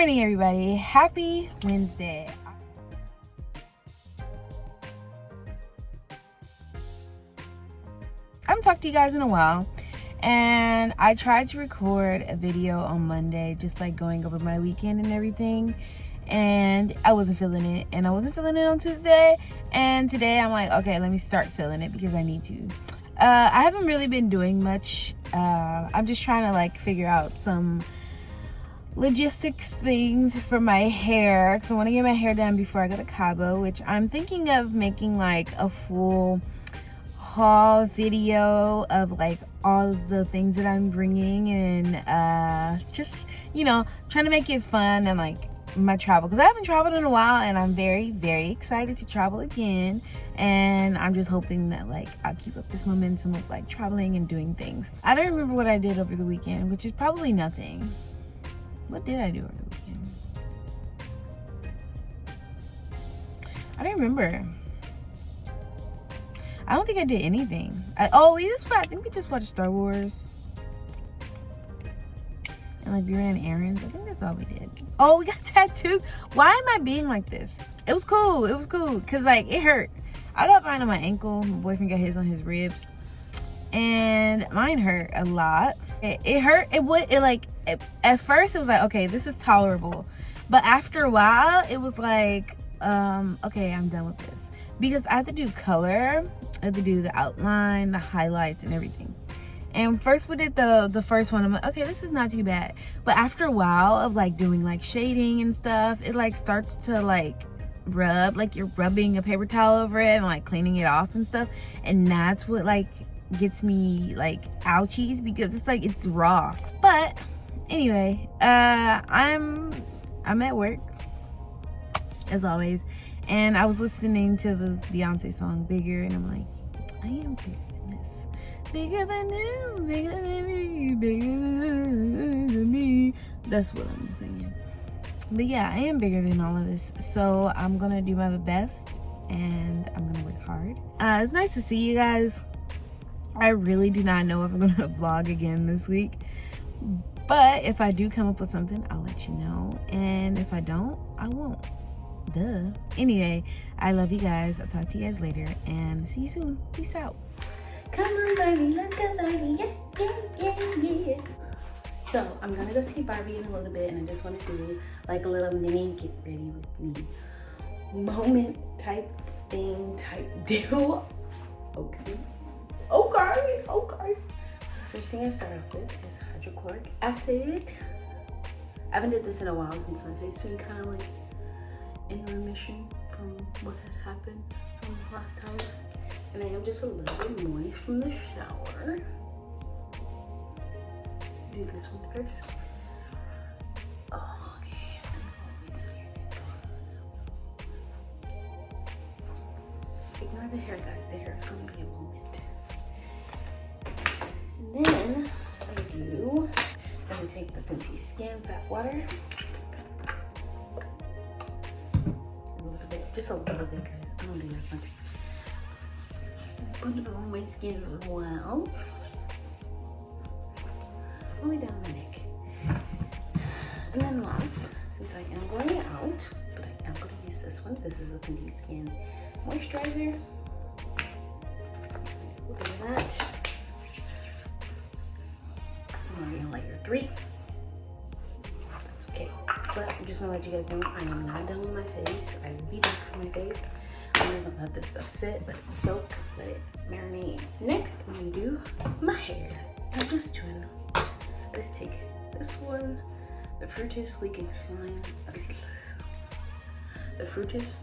morning, everybody. Happy Wednesday. I haven't talked to you guys in a while, and I tried to record a video on Monday, just like going over my weekend and everything, and I wasn't feeling it, and I wasn't feeling it on Tuesday, and today I'm like, okay, let me start feeling it because I need to. I haven't really been doing much. I'm just trying to like figure out some logistics things for my hair, because I want to get my hair done before I go to Cabo, which I'm thinking of making like a full haul video of like all the things that I'm bringing, and just, you know, trying to make it fun and like my travel, because I haven't traveled in a while, and I'm very excited to travel again. And I'm just hoping that like I'll keep up this momentum of like traveling and doing things. I don't remember what I did over the weekend, which is probably nothing. What did I do over the weekend? I don't remember. I don't think I did anything. I think we just watched Star Wars. And like we ran errands. I think that's all we did. Oh, we got tattoos. Why am I being like this? It was cool. It was cool. Cause like it hurt. I got mine on my ankle. My boyfriend got his on his ribs. And mine hurt a lot. It hurt. At first it was like, okay, this is tolerable. But after a while, it was like, okay, I'm done with this. Because I had to do color. I had to do the outline, the highlights, and everything. And first we did the first one. I'm like, okay, this is not too bad. But after a while of like doing like shading and stuff, it like starts to like rub, like you're rubbing a paper towel over it and like cleaning it off and stuff. And that's what like gets me like ouchies, because it's like it's raw. But anyway, I'm at work as always, and I was listening to the Beyonce song Bigger, and I'm like, I am bigger than this, bigger than you, bigger than me, bigger than me. That's what I'm singing. But yeah, I am bigger than all of this, so I'm gonna do my best and I'm gonna work hard. It's nice to see you guys. I really do not know if I'm gonna vlog again this week, but if I do come up with something, I'll let you know, and if I don't, I won't. Duh. Anyway, I love you guys. I'll talk to you guys later, and see you soon. Peace out. Come on, Barbie, let's go, Barbie. Yeah. So I'm gonna go see Barbie in a little bit, and I just want to do like a little mini get ready with me moment type thing, type deal. Okay. So the first thing I start off with is hydrochloric acid. I haven't did this in a while since my face been kind of like in remission from what had happened from the last time. And I am just a little bit moist from the shower. Do this one first. Oh, okay. Ignore the hair, guys. The hair is going to be a moment. And then I'm gonna take the Fenty Skin Fat Water. A little bit, just a little bit, guys. I don't do that much. Put it on my skin as well. All the way down my neck. And then last, since I am going out, but I am going to use this one. This is a Fenty Skin Moisturizer. Look at that. I'm already on layer 3. That's okay. But I'm just gonna let you guys know I am not done with my face. I will be done for my face. I'm just gonna let this stuff sit, let it soak, let it marinate. Next, I'm gonna do my hair. I'm just doing, let's take this one, the Fructis Sleek and Shine. The Fructis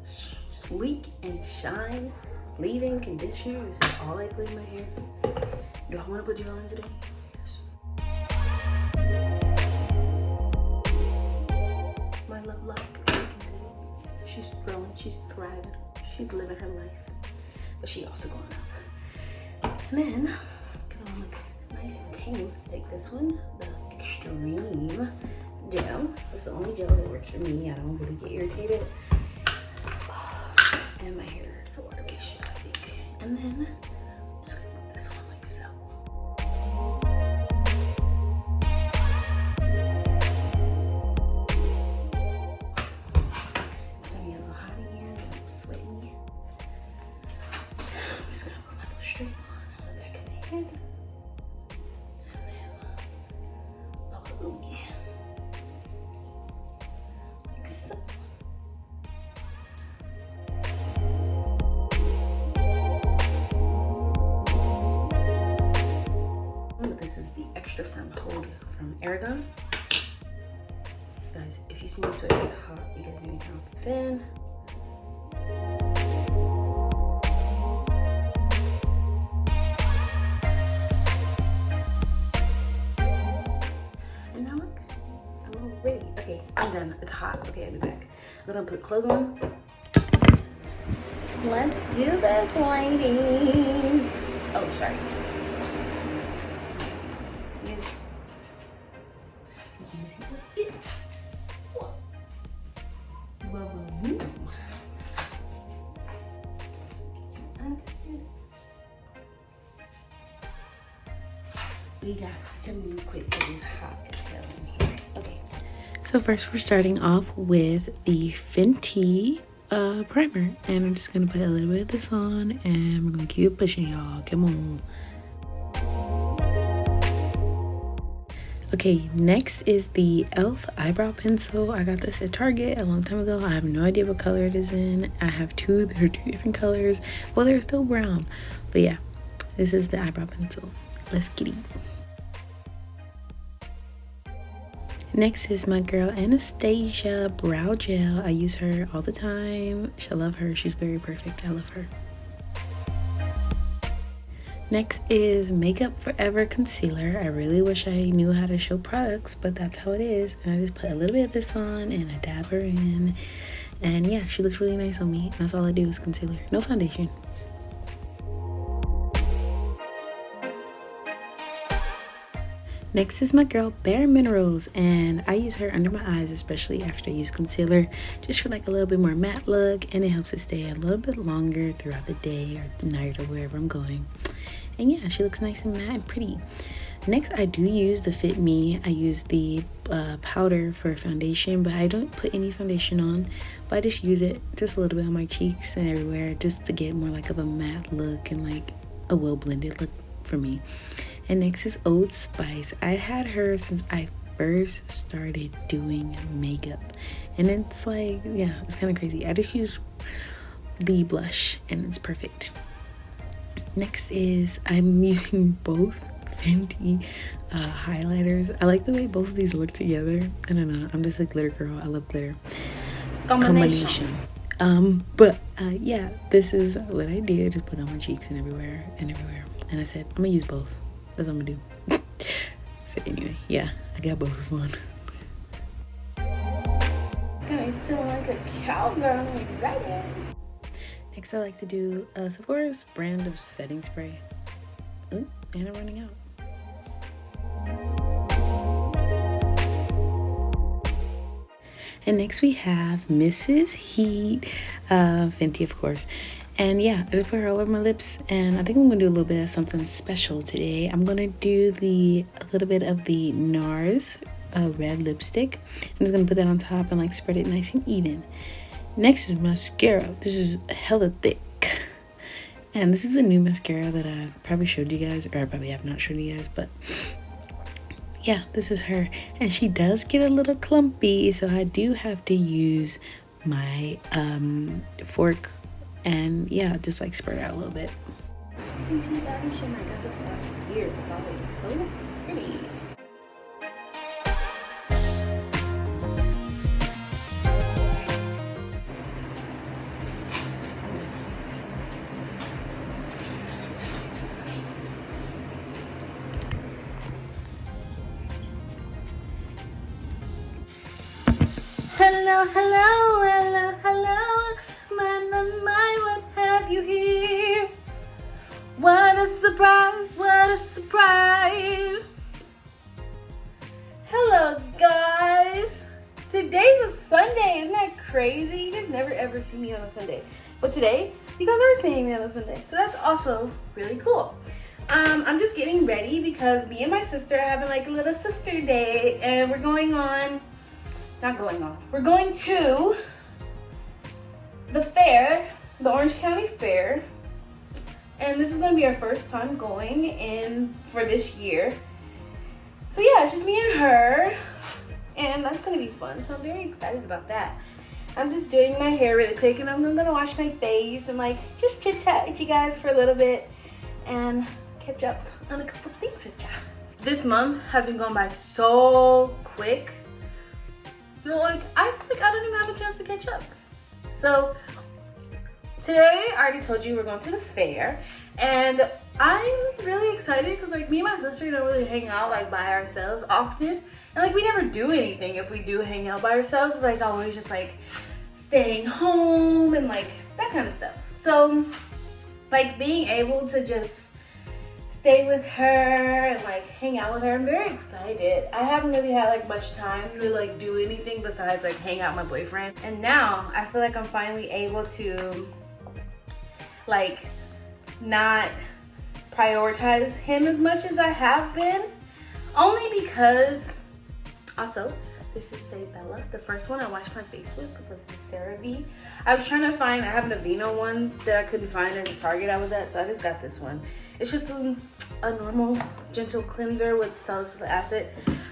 Sleek and Shine leave-in conditioner. This is all I put in my hair. Do I want to put gel in today? Yes. My love lock, you can see, she's growing, she's thriving, she's living her life, but she also going up. And then, gonna look nice and tame. Take this one, the Extreme Gel. It's the only gel that works for me. I don't really get irritated. And my hair is a water waste, I think. And then, I'm just gonna put this on like so. air gun. Guys, if you see me sweat, it's hot. You guys need to turn off the fan. And now look, I'm all ready. Okay, I'm done. It's hot. Okay, I'll be back. I'm gonna put clothes on. Let's do this, ladies. Oh, sorry. We got to move quick because it's hot as hell in here. Okay. So first we're starting off with the Fenty primer. And I'm just going to put a little bit of this on. And we're going to keep pushing, y'all. Come on. Okay, next is the e.l.f. eyebrow pencil. I got this at Target a long time ago. I have no idea what color it is in. I have two. They're two different colors. Well, they're still brown. But yeah, this is the eyebrow pencil. Let's get it. Next is my girl Anastasia brow gel. I use her all the time. I love her. She's very perfect. I love her. Next is Makeup Forever concealer. I really wish I knew how to show products, but that's how it is. And I just put a little bit of this on and I dab her in. And yeah, she looks really nice on me. That's all I do is concealer. No foundation. Next is my girl Bare Minerals, and I use her under my eyes, especially after I use concealer, just for like a little bit more matte look, and it helps it stay a little bit longer throughout the day or the night or wherever I'm going. And yeah, she looks nice and matte and pretty. Next, I do use the Fit Me. I use the powder for foundation, but I don't put any foundation on, but I just use it just a little bit on my cheeks and everywhere just to get more like of a matte look and like a well-blended look for me. And next is Old Spice. I had her since I first started doing makeup. And it's like, yeah, it's kind of crazy. I just use the blush and it's perfect. Next is I'm using both Fenty highlighters. I like the way both of these look together. I don't know. I'm just a glitter girl. I love glitter. Combination. But yeah, this is what I did to put on my cheeks and everywhere. And I said, I'm gonna use both. That's what I'm gonna do. So anyway, yeah, I got both on. I'm feeling like a cowgirl and ready. Next, I like to do Sephora's brand of setting spray. Ooh, and I'm running out. And next we have Mrs. Heat, Fenty, of course. And yeah, I just put her all over my lips, and I think I'm gonna do a little bit of something special today. I'm gonna do a little bit of the NARS red lipstick. I'm just gonna put that on top and like spread it nice and even. Next is mascara. This is hella thick. And this is a new mascara that I probably showed you guys, or I probably have not showed you guys, but yeah, this is her. And she does get a little clumpy, so I do have to use my fork and yeah, just like spread out a little bit. Fenty foundation, I got this last year. Wow, it's so pretty. Hello, hello, hello, hello. My, what have you here? What a surprise, what a surprise. Hello, guys. Today's a Sunday. Isn't that crazy? You guys never ever see me on a Sunday. But today, you guys are seeing me on a Sunday. So that's also really cool. I'm just getting ready because me and my sister are having like a little sister day. And we're going to the fair, the Orange County Fair. And this is gonna be our first time going in for this year. So yeah, it's just me and her. And that's gonna be fun. So I'm very excited about that. I'm just doing my hair really quick and I'm gonna wash my face and like just chit chat with you guys for a little bit and catch up on a couple things with ya. This month has been going by so quick. You know, like, I feel like I don't even have a chance to catch up. So today, I already told you we're going to the fair, and I'm really excited because like me and my sister don't really hang out like by ourselves often, and like we never do anything. If we do hang out by ourselves, it's like always just like staying home and like that kind of stuff. So like being able to just stay with her and like hang out with her, I'm very excited. I haven't really had like much time to like do anything besides like hang out with my boyfriend, and now I feel like I'm finally able to like not prioritize him as much as I have been, only because also this is Say Bella. The first one I washed my face with was the CeraVe. I was trying to find, I have an Aveeno one that I couldn't find at the Target I was at, so I just got this one. It's just a normal gentle cleanser with salicylic acid.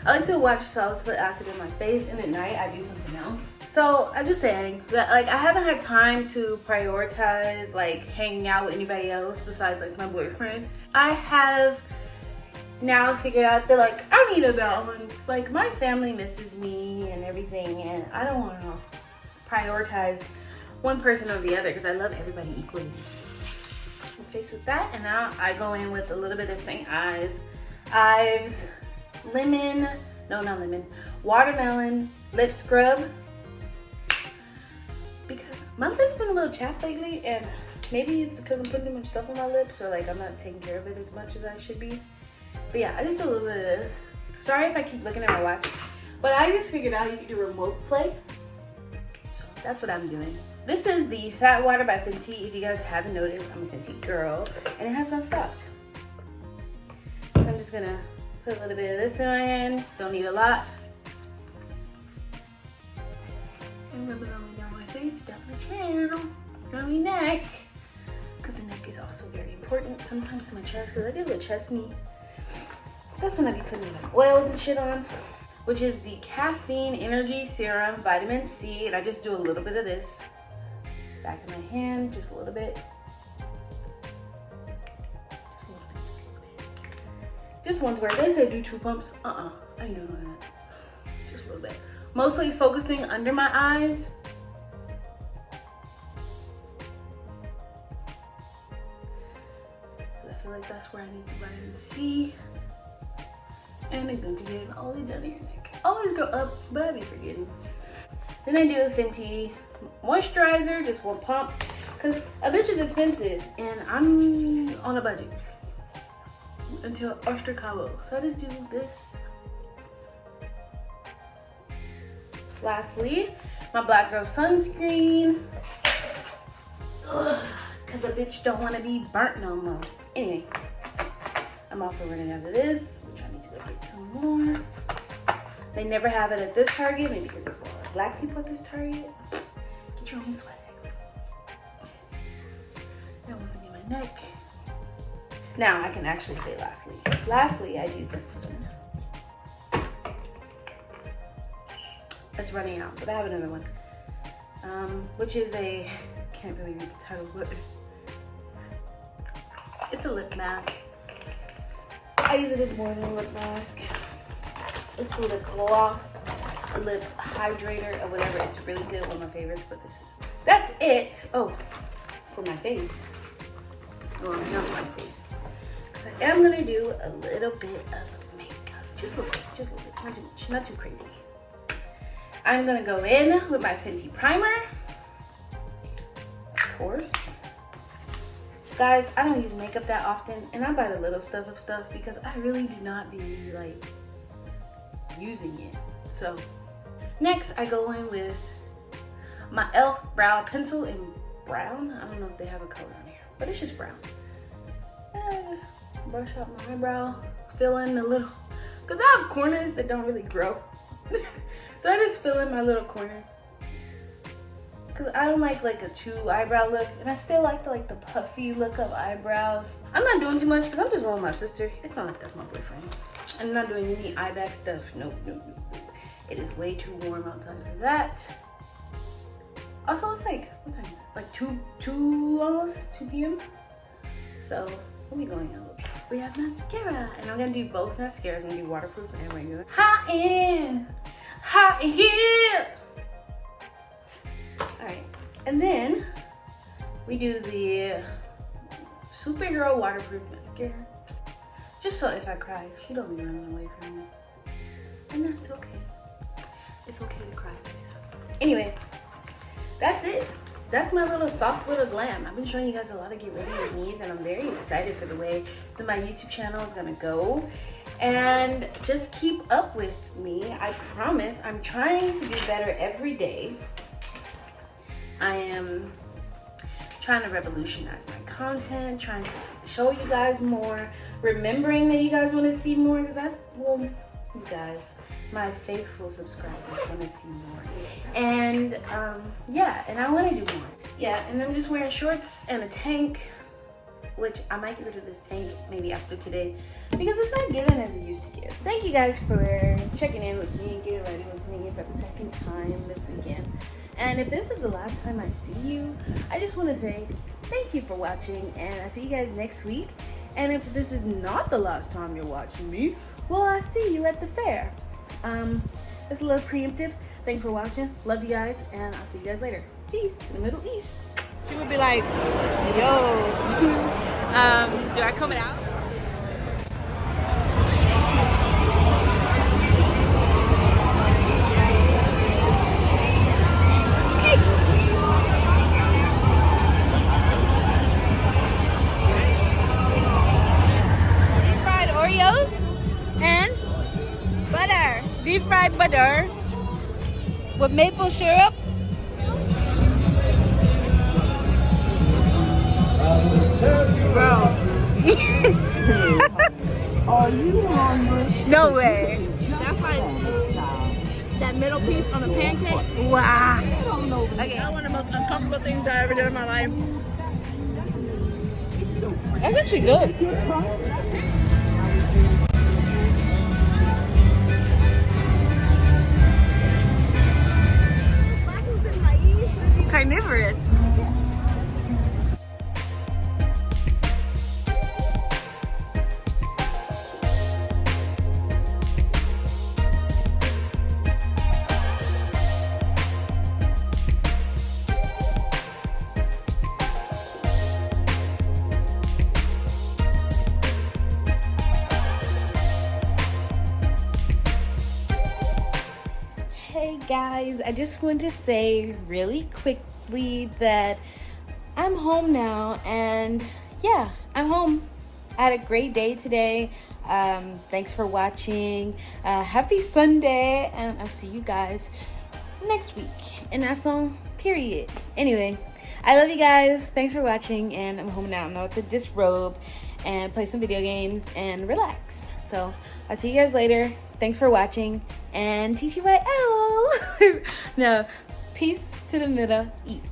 I like to wash salicylic acid in my face, and at night I do something else. So I'm just saying that like I haven't had time to prioritize like hanging out with anybody else besides like my boyfriend. I have now figured out that like I need a balance. Like my family misses me and everything, and I don't want to prioritize one person over the other because I love everybody equally. I'm faced with that, and now I go in with a little bit of St. Ives watermelon lip scrub, because my lips been a little chapped lately, and maybe it's because I'm putting too much stuff on my lips, or like I'm not taking care of it as much as I should be. But yeah, I just do a little bit of this. Sorry if I keep looking at my watch, but I just figured out you can do remote play. So that's what I'm doing. This is the Fat Water by Fenty. If you guys haven't noticed, I'm a Fenty girl, and it has not stopped. So I'm just gonna put a little bit of this in my hand. Don't need a lot. And rub it all down my face, down my chin, down my neck. Because the neck is also very important. Sometimes to my chest, because I get a little chest knee. That's when I be putting like oils and shit on, which is the Caffeine Energy Serum Vitamin C, and I just do a little bit of this back of my hand, just a little bit. Just one square. They say do 2 pumps. I ain't doing that. Just a little bit. Mostly focusing under my eyes. I feel like that's where I need the vitamin C. And I'm going to get it all the way down your neck. Always go up, but I be forgetting. Then I do a Fenty moisturizer, just 1 pump, because a bitch is expensive, and I'm on a budget until Oyster Cabo. So I just do this. Lastly, my Black Girl sunscreen, because a bitch don't want to be burnt no more. Anyway, I'm also running out of this, which I need to go get some more. They never have it at this Target, maybe because there's a lot of black people at this Target. Get your own swag. That one's in my neck. Now I can actually say lastly. Lastly, I do this one. It's running out, but I have another one. Which is a, can't really read the title, but it's a lip mask. I use it as more than a lip mask. It's a lip gloss, a lip hydrator, or whatever. It's really good, one of my favorites, but that's it. Oh, for my face. Well, not my face. Because I am gonna do a little bit of makeup. Just a little bit, not too much, not too crazy. I'm gonna go in with my Fenty primer, of course. Guys, I don't use makeup that often, and I buy the little stuff of stuff because I really do not be like using it. So next I go in with my e.l.f. brow pencil in brown. I don't know if they have a color on here, but it's just brown. And I just brush out my eyebrow, fill in the little, because I have corners that don't really grow. So I just fill in my little corner. Because I don't like a 2 eyebrow look, and I still like the puffy look of eyebrows. I'm not doing too much because I'm just going with my sister. It's not like that's my boyfriend. I'm not doing any eye bag stuff. Nope. It is way too warm outside for that. Also, it's like, what time? Like 2 almost, 2 p.m. So we'll be going out. we have mascara. And I'm gonna do both mascaras. I'm gonna do waterproof and regular. Hot in here. All right, and then we do the Superhero waterproof mascara. Just so if I cry, she don't be running away from me. And that's okay. It's okay to cry, guys. Anyway, that's it. That's my little soft little glam. I've been showing you guys a lot of get ready with me's, and I'm very excited for the way that my YouTube channel is gonna go. And just keep up with me. I promise I'm trying to do better every day. I am trying to revolutionize my content, trying to show you guys more, remembering that you guys want to see more, because you guys, my faithful subscribers want to see more. And yeah, and I want to do more. Yeah, and I'm just wearing shorts and a tank, which I might get rid of this tank maybe after today because it's not giving as it used to give. Thank you guys for checking in with me and getting ready with me for the second time this weekend. And if this is the last time I see you, I just want to say thank you for watching, and I see you guys next week. And if this is not the last time you're watching me, well, I see you at the fair. It's a little preemptive. Thanks for watching. Love you guys, and I'll see you guys later. Peace to the Middle East. She would be like, yo, do I comb it out? Fried Oreos and butter. Deep fried butter with maple syrup. Bro. Are you hungry? No way. That's like that middle piece on a pancake. Wow. Okay. That's one of the most uncomfortable things I ever did in my life. That's actually good. Carnivorous. Hey guys, I just want to say really quickly that I'm home now, and yeah, I'm home. I had a great day today. Thanks for watching. Happy Sunday, and I'll see you guys next week. And that's on period. Anyway, I love you guys. Thanks for watching, and I'm home now. I'm about to disrobe and play some video games and relax. So I'll see you guys later. Thanks for watching, and TTYL. No, peace to the Middle East.